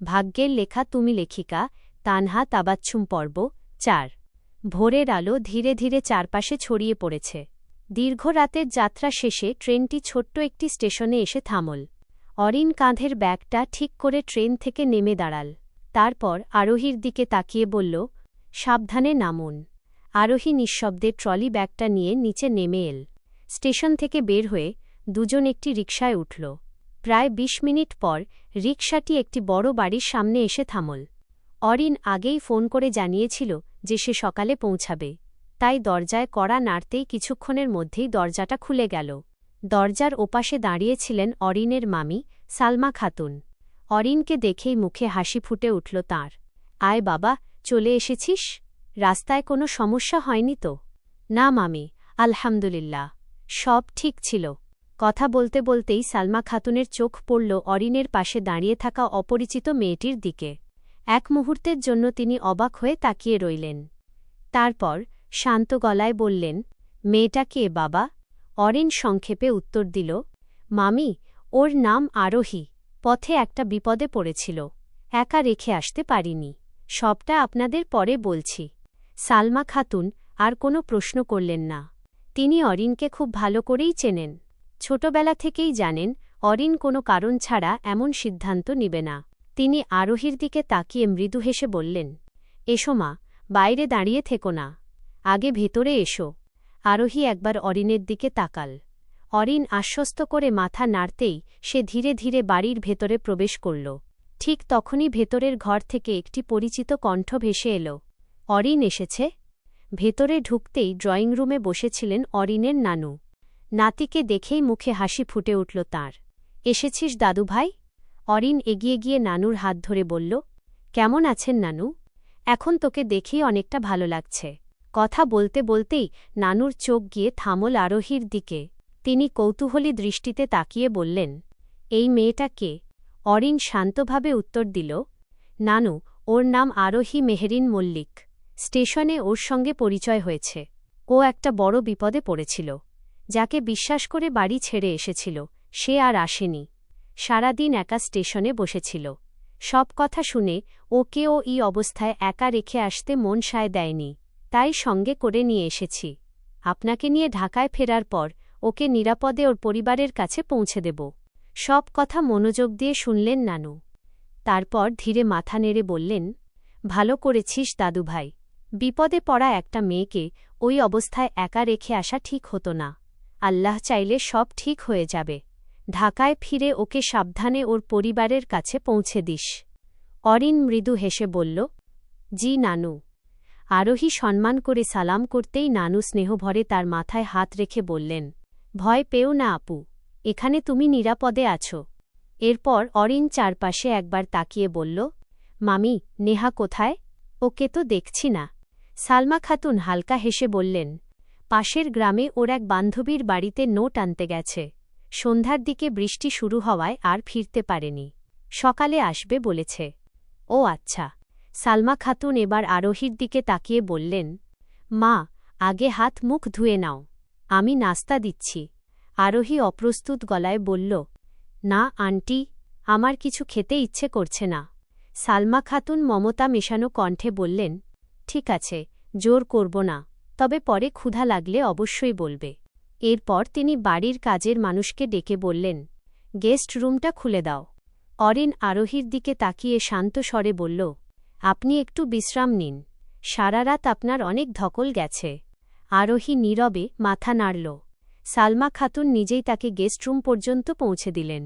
ভাগ্যের লেখা তুমি লেখিকা তানহা তাবাচ্ছুম পর্ব ৪ ভোরের আলো ধীরে ধীরে চারপাশে ছড়িয়ে পড়েছে। দীর্ঘ রাতের যাত্রা শেষে ট্রেনটি ছোট্ট একটি স্টেশনে এসে থামল। অরিন কাঁধের ব্যাগটা ঠিক করে ট্রেন থেকে নেমে দাঁড়াল। তারপর আরোহীর দিকে তাকিয়ে বলল, সাবধানে নামুন। আরোহী নিঃশব্দে ট্রলি ব্যাগটা নিয়ে নিচে নেমে এল। স্টেশন থেকে বের হয়ে দুজন একটি রিকশায় উঠল। প্রায় ২০ মিনিট পর রিকশাটি একটি বড় বাড়ির সামনে এসে থামল। অরিন আগেই ফোন করে জানিয়েছিল যে সে সকালে পৌঁছাবে, তাই দরজায় কড়া নাড়তেই কিছুক্ষণের মধ্যেই দরজাটা খুলে গেল। দরজার ওপাশে দাঁড়িয়েছিলেন অরিনের মামি সালমা খাতুন। অরিনকে দেখেই মুখে হাসি ফুটে উঠল তাঁর। আয় বাবা, চলে এসেছিস? রাস্তায় কোনো সমস্যা হয়নি তো? না মামি, আলহামদুলিল্লাহ, সব ঠিক ছিল। কথা বলতে বলতেই সালমা খাতুনের চোখ পড়ল অরিনের পাশে দাঁড়িয়ে থাকা অপরিচিত মেয়েটির দিকে। এক মুহূর্তের জন্য তিনি অবাক হয়ে তাকিয়ে রইলেন। তারপর শান্ত গলায় বললেন, মেয়েটা কে বাবা? অরিন সংক্ষেপে উত্তর দিল, মামি, ওর নাম আরোহী। পথে একটা বিপদে পড়েছিল, একা রেখে আসতে পারিনি। সবটা আপনাদের পরে বলছি। সালমা খাতুন আর কোনো প্রশ্ন করলেন না। তিনি অরিনকে খুব ভালো করেই চেনেন। ছোটবেলা থেকেই জানেন অরিন কোনো কারণ ছাড়া এমন সিদ্ধান্ত নিবে না। তিনি আরোহীর দিকে তাকিয়ে মৃদু হেসে বললেন, এসো মা, বাইরে দাঁড়িয়ে থেকো না, আগে ভেতরে এসো। আরোহী একবার অরিনের দিকে তাকাল। অরিন আশ্বস্ত করে মাথা নাড়তেই সে ধীরে ধীরে বাড়ির ভেতরে প্রবেশ করল। ঠিক তখনই ভেতরের ঘর থেকে একটি পরিচিত কণ্ঠ ভেসে এল, অরিন এসেছে। ভেতরে ঢুকতেই ড্রয়িং রুমে বসেছিলেন অরিনের নানু। নাতিকে দেখেই মুখে হাসি ফুটে উঠল তাঁর। এসেছিস দাদুভাই? অরিন এগিয়ে গিয়ে নানুর হাত ধরে বলল, কেমন আছেন নানু? এখন তোকে দেখেই অনেকটা ভালো লাগছে। কথা বলতে বলতেই নানুর চোখ গিয়ে থামল আরোহীর দিকে। তিনি কৌতূহলী দৃষ্টিতে তাকিয়ে বললেন, এই মেয়েটা কে? অরিন শান্তভাবে উত্তর দিল, নানু, ওর নাম আরোহী মেহরিন মল্লিক। স্টেশনে ওর সঙ্গে পরিচয় হয়েছে। ও একটা বড় বিপদে পড়েছিল। যাকে বিশ্বাস করে বাড়ি ছেড়ে এসেছিল সে আর আসেনি। সারাদিন একা স্টেশনে বসেছিল। সব কথা শুনে ওকেও এই অবস্থায় একা রেখে আসতে মন সায় দেয়নি, তাই সঙ্গে করে নিয়ে এসেছি। আপনাকে নিয়ে ঢাকায় ফেরার পর ওকে নিরাপদে ওর পরিবারের কাছে পৌঁছে দেব। সব কথা মনোযোগ দিয়ে শুনলেন নানু। তারপর ধীরে মাথা নেড়ে বললেন, ভালো করেছিস দাদুভাই। বিপদে পড়া একটা মেয়েকে ওই অবস্থায় একা রেখে আসা ঠিক হতো না। আল্লাহ চাইলে সব ঠিক হয়ে যাবে। ঢাকায় ফিরে ওকে সাবধানে ওর পরিবারের কাছে পৌঁছে দিস। অরিন মৃদু হেসে বলল, জি নানু। আরোহী সম্মান করে সালাম করতেই নানু স্নেহভরে তার মাথায় হাত রেখে বললেন, ভয় পেও না আপু, এখানে তুমি নিরাপদে আছো। এরপর অরিন চারপাশে একবার তাকিয়ে বলল, মামি, নেহা কোথায়? ওকে তো দেখছি না। সালমা খাতুন হালকা হেসে বললেন, পাশের গ্রামে ওর এক বান্ধবীর বাড়িতে নোট আনতে গেছে। সন্ধ্যার দিকে বৃষ্টি শুরু হওয়ায় আর ফিরতে পারেনি। সকালে আসবে বলেছে। ও আচ্ছা। সালমা খাতুন এবার আরোহীর দিকে তাকিয়ে বললেন, মা, আগে হাত মুখ ধুয়ে নাও, আমি নাস্তা দিচ্ছি। আরোহী অপ্রস্তুত গলায় বলল, না আন্টি, আমার কিছু খেতে ইচ্ছে করছে না। সালমা খাতুন মমতা মেশানো কণ্ঠে বললেন, ঠিক আছে, জোর করব না, তবে পরে ক্ষুধা লাগলে অবশ্যই বলবে। এরপর তিনি বাড়ির কাজের মানুষকে ডেকে বললেন, গেস্ট রুমটা খুলে দাও। অরিন আরোহীর দিকে তাকিয়ে শান্ত স্বরে বলল, আপনি একটু বিশ্রাম নিন, সারা রাত আপনার অনেক ধকল গেছে। আরোহী নীরবে মাথা নাড়ল। সালমা খাতুন নিজেই তাকে গেস্ট রুম পর্যন্ত পৌঁছে দিলেন।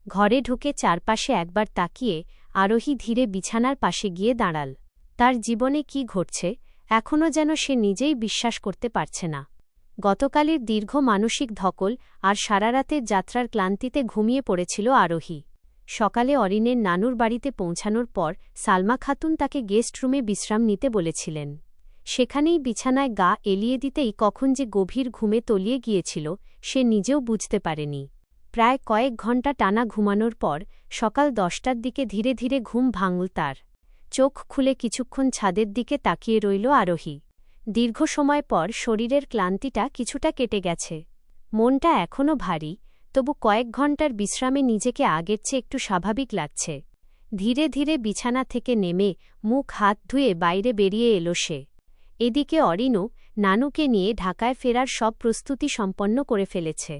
ঘরে ঢুকে চারপাশে একবার তাকিয়ে আরোহী ধীরে বিছানার পাশে গিয়ে দাঁড়াল। তার জীবনে কি ঘটছে এখনও যেন সে নিজেই বিশ্বাস করতে পারছে না। গতকালের দীর্ঘ মানসিক ধকল আর সারারাতের যাত্রার ক্লান্তিতে ঘুমিয়ে পড়েছিল আরোহী। সকালে অরিনের নানুর বাড়িতে পৌঁছানোর পর সালমা খাতুন তাকে গেস্ট রুমে বিশ্রাম নিতে বলেছিলেন। সেখানেই বিছানায় গা এলিয়ে দিতেই কখন যে গভীর ঘুমে তলিয়ে গিয়েছিল সে নিজেও বুঝতে পারেনি। প্রায় কয়েক ঘণ্টা টানা ঘুমানোর পর সকাল 10টার দিকে ধীরে ধীরে ঘুম ভাঙল তার। চোখ খুলে কিছুক্ষণ ছাদের দিকে তাকিয়ে রইল আরোহী। দীর্ঘ সময় পর শরীরের ক্লান্তিটা কিছুটা কেটে গেছে। মনটা এখনও ভারী, তবু কয়েক ঘণ্টার বিশ্রামে নিজেকে আগের চেয়ে একটু স্বাভাবিক লাগছে। ধীরে ধীরে বিছানা থেকে নেমে মুখ হাত ধুয়ে বাইরে বেরিয়ে এলো সে। এদিকে অরিনও নানুকে নিয়ে ঢাকায় ফেরার সব প্রস্তুতি সম্পন্ন করে ফেলেছে।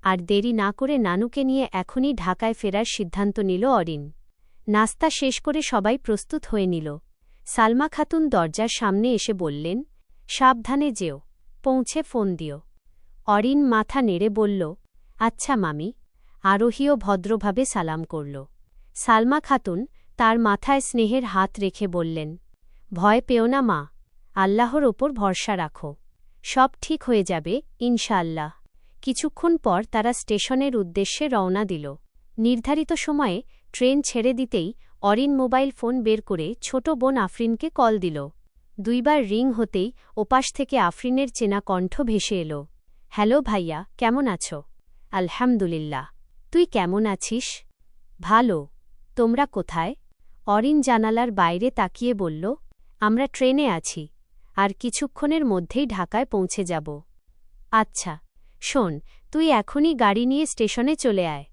আর দেরি না করে নানুকে নিয়ে এখনই ঢাকায় ফেরার সিদ্ধান্ত নিল অরিন। নাস্তা শেষ করে সবাই প্রস্তুত হয়ে নিল। সালমা খাতুন দরজার সামনে এসে বললেন, সাবধানে যেও, পৌঁছে ফোন দিও। অরিন মাথা নেড়ে বলল, আচ্ছা মামি। আরোহীও ভদ্রভাবে সালাম করল। সালমা খাতুন তার মাথায় স্নেহের হাত রেখে বললেন, ভয় পেও না মা, আল্লাহর ওপর ভরসা রাখো, সব ঠিক হয়ে যাবে ইনশাআল্লাহ। কিছুক্ষণ পর তারা স্টেশনের উদ্দেশ্যে রওনা দিল। নির্ধারিত সময়ে ট্রেন ছেড়ে দিতেই অরিন মোবাইল ফোন বের করে ছোট বোন আফরিনকে কল দিল। দুইবার রিং হতেই ওপাশ থেকে আফরিনের চেনা কণ্ঠ ভেসে এলো, হ্যালো ভাইয়া, কেমন আছো? আলহামদুলিল্লাহ, তুই কেমন আছিস? ভালো। তোমরা কোথায়? অরিন জানালার বাইরে তাকিয়ে বলল, আমরা ট্রেনে আছি, আর কিছুক্ষণের মধ্যেই ঢাকায় পৌঁছে যাব। আচ্ছা শোন, তুই এখনই গাড়ি নিয়ে স্টেশনে চলে আয়।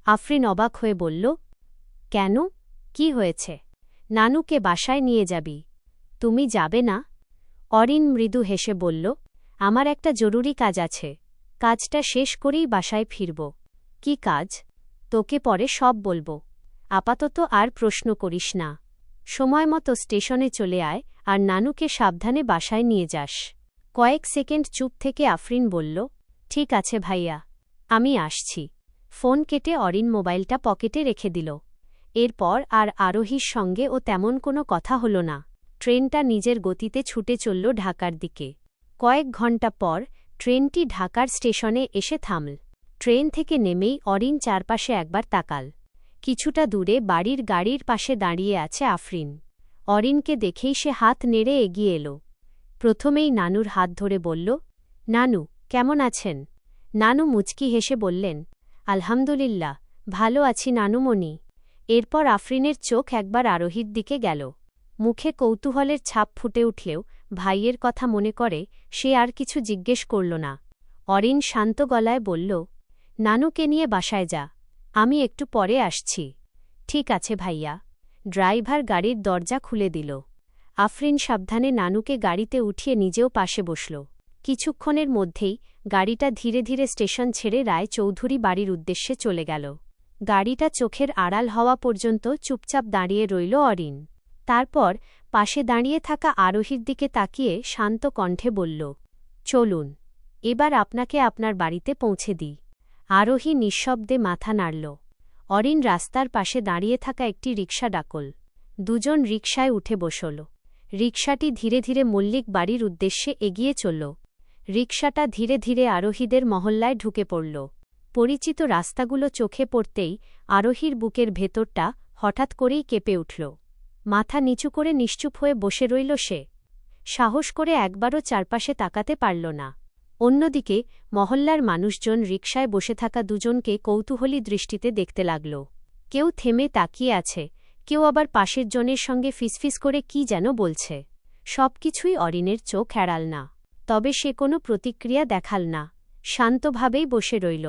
আফরিন অবাক হয়ে বলল, কেন, কি হয়েছে? নানুকে বাসায় নিয়ে যাবি, তুমি যাবে না? অরিন মৃদু হেসে বলল, আমার একটা জরুরি কাজ আছে, কাজটা শেষ করেই বাসায় ফিরব। কি কাজ? তোকে পরে সব বলবো, আপাতত আর প্রশ্ন করিস না। সময়মতো স্টেশনে চলে আয় আর নানুকে সাবধানে বাসায় নিয়ে যাস। কয়েক সেকেন্ড চুপ থেকে আফরিন বলল, ঠিক আছে ভাইয়া, আমি আসছি। ফোন কেটে অরিন মোবাইলটা পকেটে রেখে দিল। এরপর আর আরোহীর সঙ্গে ও তেমন কোনো কথা হল না। ট্রেনটা নিজের গতিতে ছুটে চলল ঢাকার দিকে। কয়েক ঘণ্টা পর ট্রেনটি ঢাকার স্টেশনে এসে থামল। ট্রেন থেকে নেমেই অরিন চারপাশে একবার তাকাল। কিছুটা দূরে বাড়ির গাড়ির পাশে দাঁড়িয়ে আছে আফরিন। অরিনকে দেখেই সে হাত নেড়ে এগিয়ে এলো। প্রথমেই নানুর হাত ধরে বলল, নানু, কেমন আছেন? নানু মুচকি হেসে বললেন, আলহামদুলিল্লাহ, ভালো আছি নানুমণি। এরপর আফরিনের চোখ একবার আরোহীর দিকে গেল। মুখে কৌতূহলের ছাপ ফুটে উঠলেও ভাইয়ের কথা মনে করে সে আর কিছু জিজ্ঞেস করল না। অরিন শান্ত গলায় বলল, নানুকে নিয়ে বাসায় যা, আমি একটু পরে আসছি। ঠিক আছে ভাইয়া। ড্রাইভার গাড়ির দরজা খুলে দিল। আফরিন সাবধানে নানুকে গাড়িতে উঠিয়ে নিজেও পাশে বসল। কিছুক্ষণের মধ্যেই গাড়িটা ধীরে ধীরে স্টেশন ছেড়ে রায় চৌধুরী বাড়ির উদ্দেশ্যে চলে গেল। গাড়িটা চোখের আড়াল হওয়া পর্যন্ত চুপচাপ দাঁড়িয়ে রইল অরিন। তারপর পাশে দাঁড়িয়ে থাকা আরোহীর দিকে তাকিয়ে শান্ত কণ্ঠে বলল, চলুন, এবার আপনাকে আপনার বাড়িতে পৌঁছে দিই। আরোহী নিঃশব্দে মাথা নাড়ল। অরিন রাস্তার পাশে দাঁড়িয়ে থাকা একটি রিকশা ডাকল। দুজন রিকশায় উঠে বসল। রিকশাটি ধীরে ধীরে মল্লিক বাড়ির উদ্দেশ্যে এগিয়ে চলল। রিকশাটা ধীরে ধীরে আরোহীদের মহল্লায় ঢুকে পড়ল। পরিচিত রাস্তাগুলো চোখে পড়তেই আরোহীর বুকের ভেতরটা হঠাৎ করেই কেঁপে উঠল। মাথা নিচু করে নিশ্চুপ হয়ে বসে রইল সে। সাহস করে একবারও চারপাশে তাকাতে পারল না। অন্যদিকে মহল্লার মানুষজন রিকশায় বসে থাকা দুজনকে কৌতূহলী দৃষ্টিতে দেখতে লাগল। কেউ থেমে তাকিয়ে আছে, কেউ আবার পাশের জনের সঙ্গে ফিসফিস করে কি যেন বলছে। সবকিছুই অরিনের চোখ এড়াল না। তবে সে কোনো প্রতিক্রিয়া দেখাল না, শান্তভাবেই বসে রইল।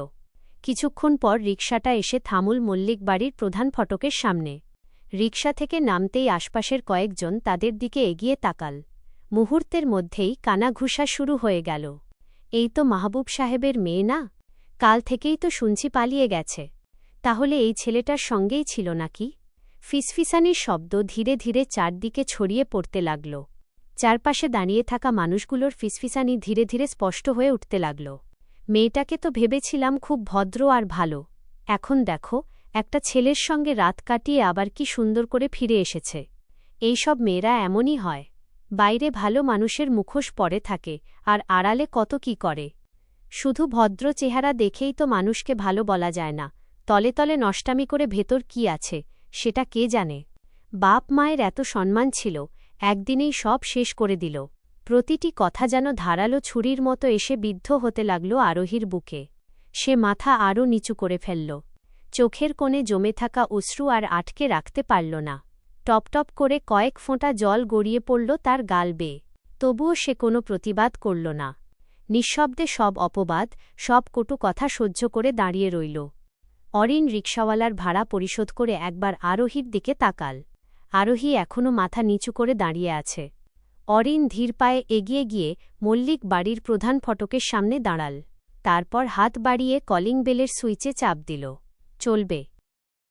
কিছুক্ষণ পর রিকশাটা এসে থামুল মল্লিক বাড়ির প্রধান ফটকের সামনে। রিকশা থেকে নামতেই আশপাশের কয়েকজন তাদের দিকে এগিয়ে তাকাল। মুহূর্তের মধ্যেই কানাঘুষা শুরু হয়ে গেল। এই তো মাহবুব সাহেবের মেয়ে না? কাল থেকেই তো শুনছি পালিয়ে গেছে। তাহলে এই ছেলেটার সঙ্গেই ছিল নাকি? ফিসফিসানির শব্দ ধীরে ধীরে চারদিকে ছড়িয়ে পড়তে লাগল। চারপাশে দাঁড়িয়ে থাকা মানুষগুলোর ফিসফিসানি ধীরে ধীরে স্পষ্ট হয়ে উঠতে লাগল। মেয়েটাকে তো ভেবেছিলাম খুব ভদ্র আর ভালো, এখন দেখো একটা ছেলের সঙ্গে রাত কাটিয়ে আবার কি সুন্দর করে ফিরে এসেছে। এইসব মেয়েরা এমনই হয়, বাইরে ভালো মানুষের মুখোশ পরে থাকে আর আড়ালে কত কি করে। শুধু ভদ্র চেহারা দেখেই তো মানুষকে ভালো বলা যায় না, তলে তলে নষ্টামি করে ভেতর কি আছে সেটা কে জানে। বাপ মায়ের এত সম্মান ছিল, একদিনেই সব শেষ করে দিল। প্রতিটি কথা যেন ধারালো ছুরির মতো এসে বিদ্ধ হতে লাগল আরোহীর বুকে। সে মাথা আরও নিচু করে ফেলল। চোখের কোণে জমে থাকা অশ্রু আর আটকে রাখতে পারল না। টপটপ করে কয়েক ফোঁটা জল গড়িয়ে পড়ল তার গাল বেয়ে। তবুও সে কোনো প্রতিবাদ করল না। নিঃশব্দে সব অপবাদ, সব কটু কথা সহ্য করে দাঁড়িয়ে রইল। অরিন রিকশাওয়ালার ভাড়া পরিশোধ করে একবার আরোহীর দিকে তাকাল। আরোহী এখনও মাথা নিচু করে দাঁড়িয়ে আছে। অরিন ধীর পায়ে এগিয়ে গিয়ে মল্লিক বাড়ির প্রধান ফটকের সামনে দাঁড়াল। তারপর হাত বাড়িয়ে কলিং বেলের সুইচে চাপ দিল। চলবে।